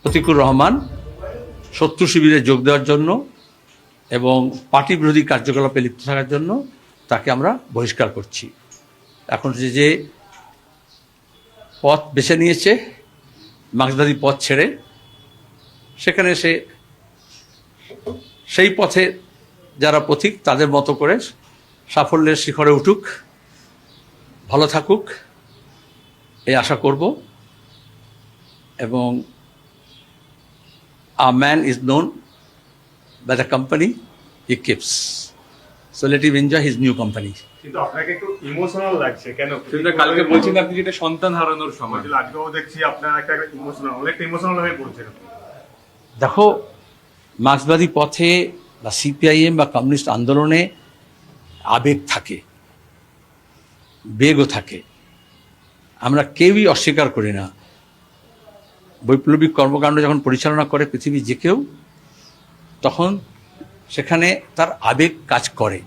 প্রতিকুর রহমান শত্রু শিবিরে যোগ দেওয়ার জন্য এবং পার্টি বিরোধী কার্যকলাপে লিপ্ত থাকার জন্য তাকে আমরা বহিষ্কার করছি। এখন যে পথ বেছে নিয়েছে মার্ক্সবাদী পথ ছেড়ে, সেখানে সে সেই পথে যারা পথিক তাদের মতো করে সাফল্যের শিখরে উঠুক, ভালো থাকুক এই আশা করব। এবং a man is known by the company he keeps, so let him enjoy his new company. কিন্তু আপনাকে একটু ইমোশনাল লাগছে কেন? কিন্তু কালকে বলছেন আপনি যেটা সন্তান হারানোর সময়, আজকেও দেখছি আপনার একটা ইমোশনাল, অনেকটা ইমোশনাল হয়ে পড়ছেন। দেখো, মার্ক্সবাদী পথে বা সিপিআইএম বা কমিউনিস্ট আন্দোলনে আবেগ থাকে, বেগও থাকে, আমরা কেউই অস্বীকার করি না। বৈপ্লবিক কর্মকাণ্ড যখন পরিচালনা করে পৃথিবী যে কেউ, তখন সেখানে তার আবেগ কাজ করে।